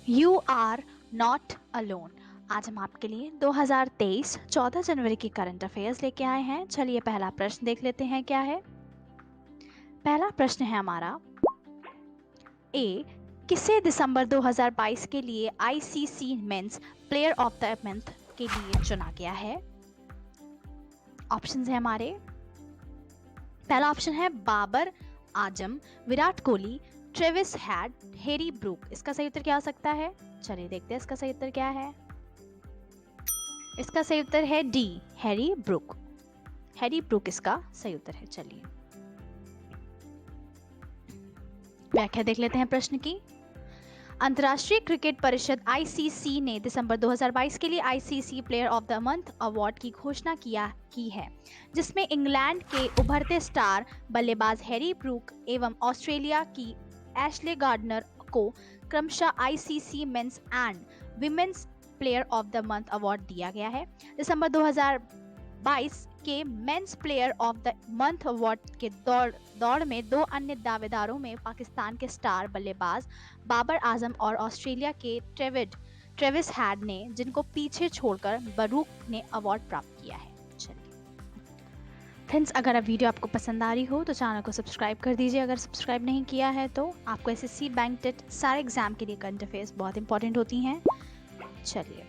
You are not alone. आज हम आपके लिए 2023 14 जनवरी की करंट अफेयर्स लेके आए हैं। चलिए पहला प्रश्न देख लेते हैं क्या है। पहला प्रश्न है हमारा, ए किसे दिसंबर 2022 के लिए ICC men's player of the month के लिए चुना गया है। ऑप्शंस है हमारे, पहला ऑप्शन है Babar Azam, Virat Kohli, Travis Head, Harry Brook. इसका सही उत्तर क्या हो सकता है? चलिए देखते हैं इसका सही उत्तर क्या है। इसका सही उत्तर है D, Harry Brook. Harry Brook इसका सही उत्तर है। चलिए व्याख्या देख लेते हैं प्रश्न की। अंतर्राष्ट्रीय क्रिकेट परिषद आईसीसी ने दिसंबर 2022 के लिए ICC player of the month award की घोषणा की है, जिसमें इंग्लैंड के उभरते स्टार बल्लेबाज हैरी ब्रूक एवं ऑस्ट्रेलिया की एशले गार्डनर को क्रमशः ICC men's and women's player of the month award दिया गया है। दिसंबर 2022 के men's player of the month award के दौड़ में दो अन्य दावेदारों में पाकिस्तान के स्टार बल्लेबाज बाबर आजम और ऑस्ट्रेलिया के ट्रेविस हेड ने, जिनको पीछे छोड़कर बरूक ने अवार्ड प्राप्त किया है। फ्रेंड्स, अगर अब वीडियो आपको पसंद आ रही हो तो चैनल को सब्सक्राइब कर दीजिए। अगर सब्सक्राइब नहीं किया है तो आपको एसएससी, बैंक, टेट सारे एग्जाम के लिए करंट अफेयर्स बहुत इंपॉर्टेंट होती हैं। चलिए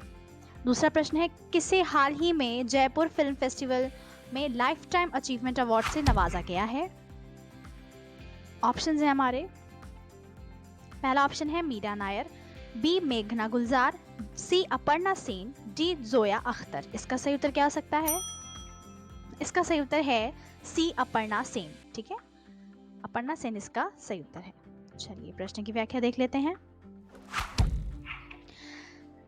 दूसरा प्रश्न है, किसे हाल ही में जयपुर फिल्म फेस्टिवल में लाइफ टाइम अचीवमेंट अवार्ड से नवाजा गया है। ऑप्शंस हैं हमारे, पहला ऑप्शन है मीरा नायर, बी मेघना गुलजार, सी अपर्णा सेन, डी जोया अख्तर। इसका सही उत्तर क्या हो सकता है? इसका सही उत्तर है सी अपर्णा सेन। ठीक है, अपर्णा सेन इसका सही उत्तर है। चलिए प्रश्न की व्याख्या देख लेते हैं।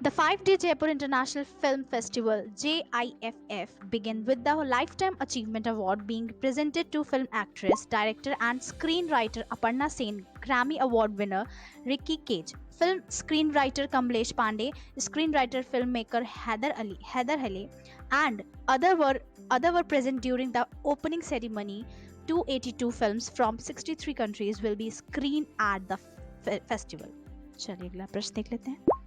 The 5-day Jaipur International Film Festival (JIFF) began with the Lifetime Achievement Award being presented to film actress, director and screenwriter Aparna Sen, Grammy Award winner Ricky Cage, film screenwriter Kamlesh Pandey, screenwriter filmmaker Heather Hale, and other were present during the opening ceremony. 282 films from 63 countries will be screened at the festival. चलिए अगला प्रश्न देख लेते हैं।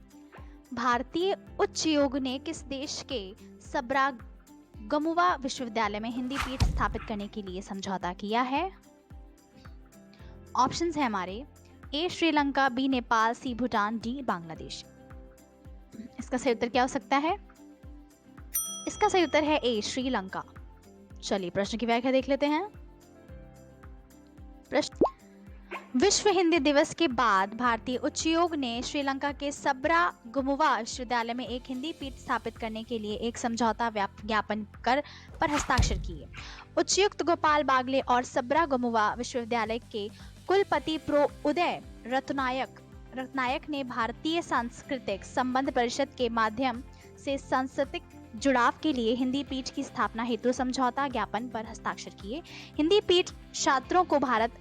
भारतीय उच्च योग ने किस देश के सब्रागमुवा विश्वविद्यालय में हिंदी पीठ स्थापित करने के लिए समझौता किया है। ऑप्शंस है हमारे, ए श्रीलंका, बी नेपाल, सी भूटान, डी बांग्लादेश। इसका सही उत्तर क्या हो सकता है? इसका सही उत्तर है ए श्रीलंका। चलिए प्रश्न की व्याख्या देख लेते हैं। प्रश्न, विश्व हिंदी दिवस के बाद भारतीय उच्च योग ने श्रीलंका के सब्रागमुवा विश्वविद्यालय में एक हिंदी पीठ स्थापित करने के लिए एक समझौता ज्ञापन पर हस्ताक्षर किए। उच्चायुक्त गोपाल बागले और सब्रागमुवा विश्वविद्यालय के कुलपति प्रो उदय रत्नायक ने भारतीय सांस्कृतिक संबंध परिषद के माध्यम से सांस्कृतिक जुड़ाव के लिए हिंदी पीठ की स्थापना हेतु समझौता ज्ञापन पर हस्ताक्षर किए। हिंदी पीठ छात्रों को भारत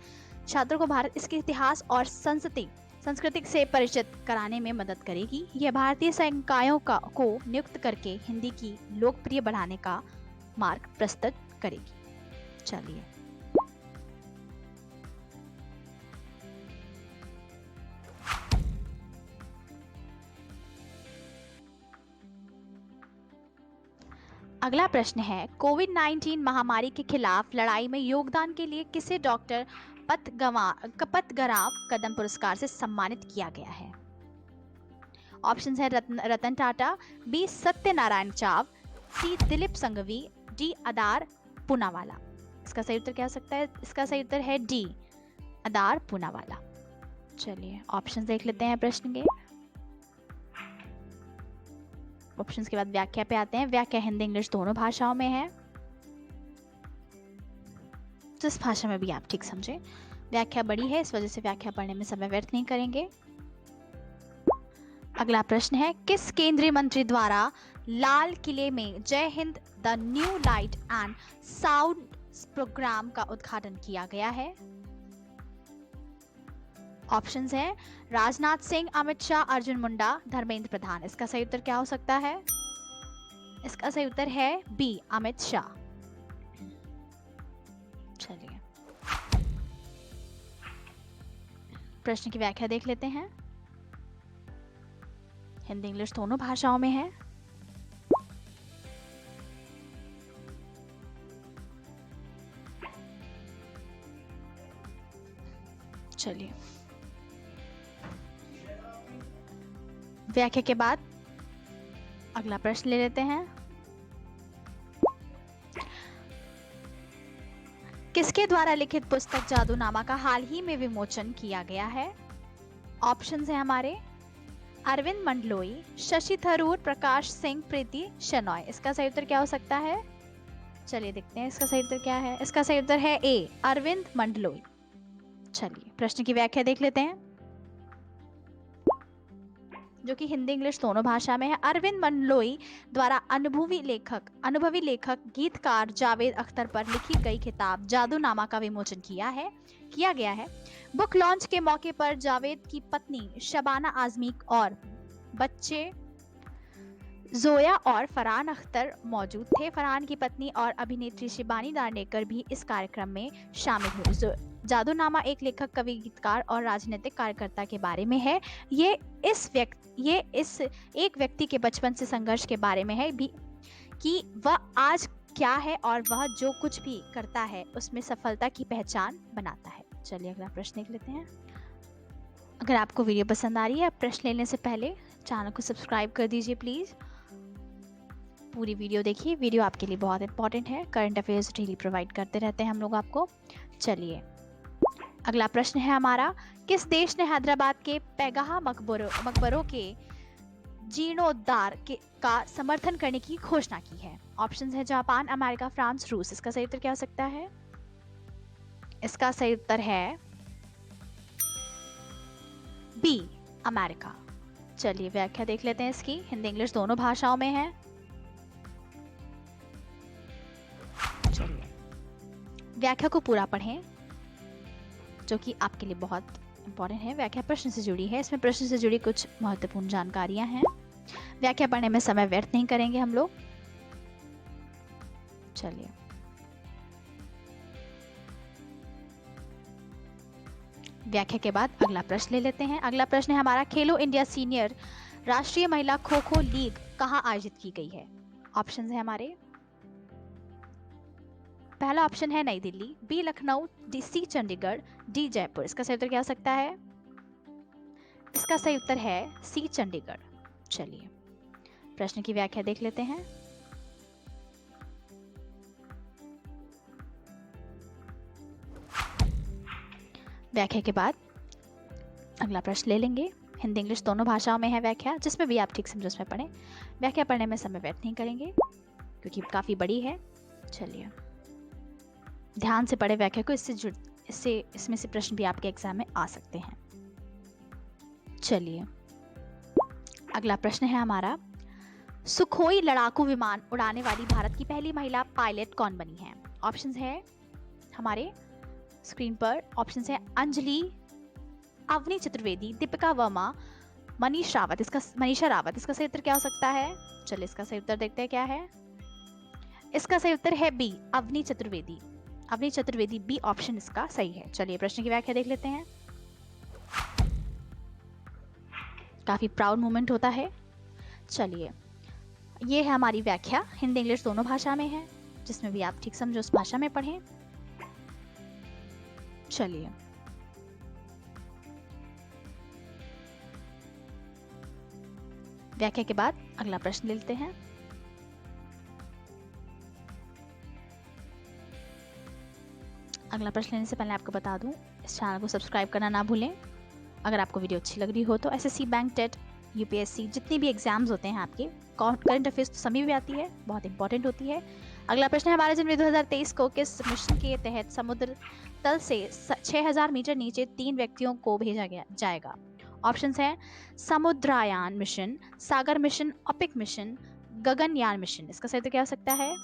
इसके इतिहास और संस्कृति से परिचित कराने में मदद करेगी। यह भारतीय संकायों को नियुक्त करके हिंदी की लोकप्रिय बढ़ाने का मार्ग प्रस्तुत करेगी। चलिए अगला प्रश्न है, कोविड-19 महामारी के खिलाफ लड़ाई में योगदान के लिए किसे डॉक्टर पतगराव कदम पुरस्कार से सम्मानित किया गया है। ऑप्शंस है रतन टाटा, बी सत्यनारायण चाव, सी दिलीप संघवी, डी अदार पूनावाला। इसका सही उत्तर क्या हो सकता है? इसका सही उत्तर है डी अदार पूनावाला। चलिए ऑप्शंस देख लेते हैं प्रश्न के। ऑप्शंस के बाद व्याख्या पे आते हैं। व्याख्या हिंदी इंग्लिश दोनों भाषाओं में है, जिस भाषा में भी आप ठीक समझे। व्याख्या बड़ी है, इस वजह से व्याख्या पढ़ने में समय व्यर्थ नहीं करेंगे। अगला प्रश्न है, किस केंद्रीय मंत्री द्वारा लाल किले में Jai Hind the new light and sound program का उद्घाटन किया गया है। ऑप्शंस हैं राजनाथ सिंह, अमित शाह, अर्जुन मुंडा, धर्मेंद्र प्रधान। इसका सही उत्तर क्या हो सकता है? इसका सही उत्तर है बी अमित शाह। चलिए प्रश्न की व्याख्या देख लेते हैं। हिंदी इंग्लिश दोनों भाषाओं में है। चलिए, व्याख्या के बाद अगला प्रश्न ले लेते हैं। किसके द्वारा लिखित पुस्तक जादूनामा का हाल ही में विमोचन किया गया है? ऑप्शंस हैं हमारे अरविंद मंडलोई, शशि थरूर, प्रकाश सिंह, प्रीति शेनॉय। इसका सही उत्तर क्या हो सकता है? चलिए देखते हैं इसका सही उत्तर क्या है। इसका सही उत्तर है ए, अरविंद मंडलोई। चलिए प्रश्न की व्याख्या देख लेते हैं, जो कि हिंदी इंग्लिश दोनों भाषा में है। अरविंद मंडलोई द्वारा अनुभवी लेखक गीतकार जावेद अख्तर पर लिखी गई किताब जादूनामा का विमोचन किया गया है। बुक लॉन्च के मौके पर जावेद की पत्नी शबाना आजमी और बच्चे जोया और फरहान अख्तर मौजूद थे। फरहान की पत्नी और अभिनेत्री शिबानी दांडेकर भी इस कार्यक्रम में शामिल हुई। जादूनामा एक लेखक, कवि, गीतकार और राजनीतिक कार्यकर्ता के बारे में है। ये इस एक व्यक्ति के बचपन से संघर्ष के बारे में है भी कि वह आज क्या है और वह जो कुछ भी करता है उसमें सफलता की पहचान बनाता है। चलिए अगला प्रश्न देख लेते हैं। अगर आपको वीडियो पसंद आ रही है, आप प्रश्न लेने से पहले चैनल को सब्सक्राइब कर दीजिए प्लीज। पूरी वीडियो देखिए, वीडियो आपके लिए बहुत इंपॉर्टेंट है। करंट अफेयर्स डेली प्रोवाइड करते रहते हैं हम लोग आपको। चलिए अगला प्रश्न है हमारा, किस देश ने हैदराबाद के पैगाह मकबरों के जीर्णोद्धार का समर्थन करने की घोषणा की है? ऑप्शंस है जापान, अमेरिका, फ्रांस, रूस। इसका सही उत्तर क्या हो सकता है? इसका सही उत्तर है बी, अमेरिका। चलिए व्याख्या देख लेते हैं इसकी, हिंदी इंग्लिश दोनों भाषाओं में है। चलिए व्याख्या को पूरा पढ़ें, जो कि आपके लिए बहुत इंपॉर्टेंट है। व्याख्या प्रश्न से जुड़ी है, इसमें प्रश्न से जुड़ी कुछ महत्वपूर्ण जानकारियां हैं। व्याख्या पढ़ने में समय व्यर्थ नहीं करेंगे हम लोग। चलिए व्याख्या के बाद अगला प्रश्न ले लेते हैं। अगला प्रश्न है हमारा, खेलो इंडिया सीनियर राष्ट्रीय महिला खो खो लीग कहाँ आयोजित की गई है? ऑप्शंस है हमारे, पहला ऑप्शन है New Delhi, B Lucknow, D C Chandigarh, D Jaipur. इसका सही उत्तर क्या हो सकता है? इसका सही उत्तर है सी, चंडीगढ़। चलिए प्रश्न की व्याख्या देख लेते हैं। व्याख्या के बाद अगला प्रश्न ले लेंगे। हिंदी इंग्लिश दोनों भाषाओं में है व्याख्या, जिसमें भी आप ठीक समझो उसमें पढ़ें। व्याख्या पढ़ने में समय व्यर्थ नहीं करेंगे क्योंकि काफी बड़ी है। चलिए ध्यान से पढ़े व्याख्या को, इसमें से प्रश्न भी आपके एग्जाम में आ सकते हैं। चलिए अगला प्रश्न है हमारा, सुखोई लड़ाकू विमान उड़ाने वाली भारत की पहली महिला पायलट कौन बनी है? ऑप्शंस है हमारे स्क्रीन पर। ऑप्शंस है अंजलि, अवनी चतुर्वेदी, दीपिका वर्मा, मनीषा रावत। इसका सही उत्तर क्या हो सकता है? चलिए इसका सही उत्तर देखते हैं क्या है। इसका सही उत्तर है B, Avani Chaturvedi. Avani Chaturvedi, B option इसका सही है। चलिए प्रश्न की व्याख्या देख लेते हैं। काफी प्राउड मोमेंट होता है। चलिए ये है हमारी व्याख्या, हिंदी इंग्लिश दोनों भाषा में है, जिसमें भी आप ठीक समझो उस भाषा में पढ़ें। चलिए व्याख्या के बाद अगला प्रश्न लेते हैं। अगला प्रश्न लेने से पहले आपको बता दूं, इस चैनल को सब्सक्राइब करना ना भूलें। अगर आपको वीडियो अच्छी लग रही हो तो एसएससी, बैंक, टेट, यूपीएससी जितनी भी एग्जाम्स होते हैं आपके, करंट अफेयर्स तो सभी भी आती है, बहुत इंपॉर्टेंट होती है। अगला प्रश्न है हमारे, जनवरी 2023 को किस मिशन के तहत समुद्र तल से 6000 मीटर नीचे 3 व्यक्तियों को भेजा जाएगा? ऑप्शंस हैं समुद्रयान मिशन, सागर मिशन, ओपिक मिशन, गगनयान मिशन। इसका सही उत्तर क्या हो सकता है?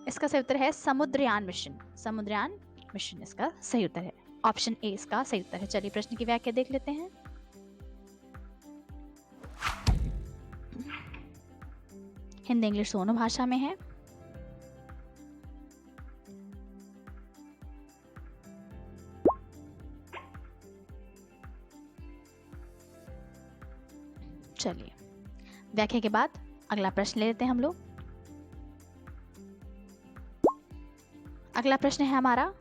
इसका सही उत्तर है समुद्रयान मिशन। समुद्रयान मिशन इसका सही उत्तर है। ऑप्शन ए इसका सही उत्तर है। चलिए प्रश्न की व्याख्या देख लेते हैं। हिंदी इंग्लिश दोनों भाषा में है। चलिए व्याख्या के बाद अगला प्रश्न ले लेते हैं हम लोग। अगला प्रश्न है हमारा,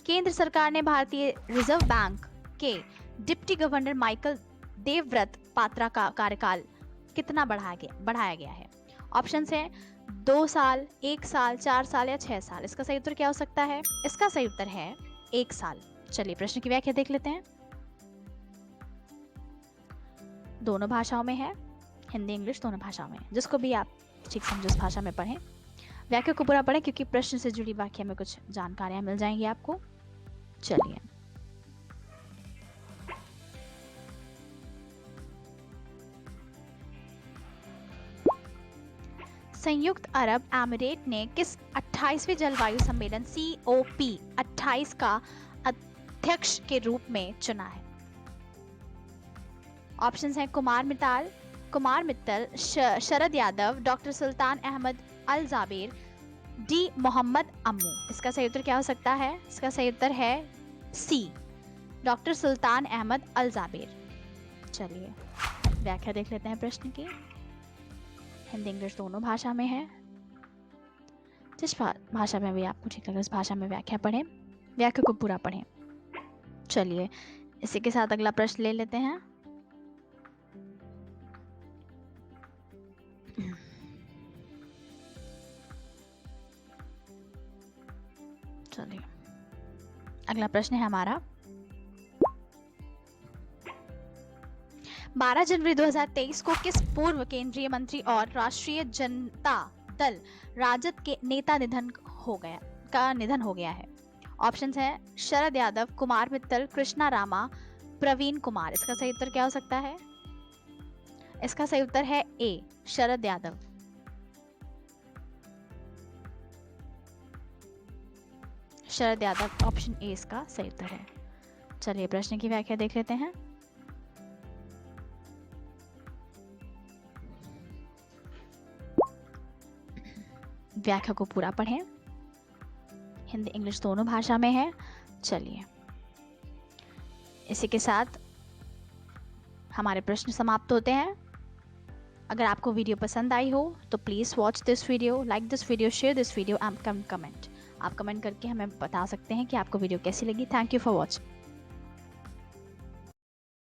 केंद्र सरकार ने भारतीय रिजर्व बैंक के deputy governor Michael Devvrat Patra का कार्यकाल कितना बढ़ाया गया है? ऑप्शन है 2 साल, 1 साल, 4 साल या 6 साल। इसका सही उत्तर क्या हो सकता है? इसका सही उत्तर है 1 साल। चलिए प्रश्न की व्याख्या देख लेते हैं। दोनों भाषाओं में है, हिंदी इंग्लिश दोनों भाषाओं में, जिसको भी आप ठीक समझो उस भाषा में पढ़ें। व्याख्या को पूरा पढ़ें क्योंकि प्रश्न से जुड़ी व्याख्या में कुछ जानकारियां मिल जाएंगी आपको। चलिए संयुक्त अरब अमीरात ने किस 28वें जलवायु सम्मेलन COP28 का अध्यक्ष के रूप में चुना है? ऑप्शंस हैं कुमार मित्तल, शरद यादव, डॉक्टर सुल्तान Ahmad Al Jaber, D Mohammad अम्मू। इसका सही उत्तर क्या हो सकता है? इसका सही उत्तर है सी, डॉक्टर सुल्तान अहमद अल जाबेर। चलिए व्याख्या देख लेते हैं प्रश्न की। हिंदी इंग्लिश दोनों भाषा में है, जिस भाषा में भी आपको ठीक लगे उस भाषा में व्याख्या पढ़ें, व्याख्या को पूरा पढ़ें। चलिए इसी के साथ अगला प्रश्न ले लेते हैं। चलिए अगला प्रश्न है हमारा, 12 जनवरी 2023 को किस पूर्व केंद्रीय मंत्री और राष्ट्रीय जनता दल राजद के नेता निधन हो गया है? ऑप्शंस हैं शरद यादव, कुमार मित्तल, कृष्णा रामा, प्रवीण कुमार। इसका सही उत्तर क्या हो सकता है? इसका सही उत्तर है ए, शरद यादव। शरद यादव ऑप्शन ए इसका सही उत्तर है। चलिए प्रश्न की व्याख्या देख लेते हैं। व्याख्या को पूरा पढ़ें, हिंदी इंग्लिश दोनों भाषा में है। चलिए इसी के साथ हमारे प्रश्न समाप्त होते हैं। अगर आपको वीडियो पसंद आई हो तो please watch this video, like this video, share this video and comment. आप कमेंट करके हमें बता सकते हैं कि आपको वीडियो कैसी लगी। Thank you for watching.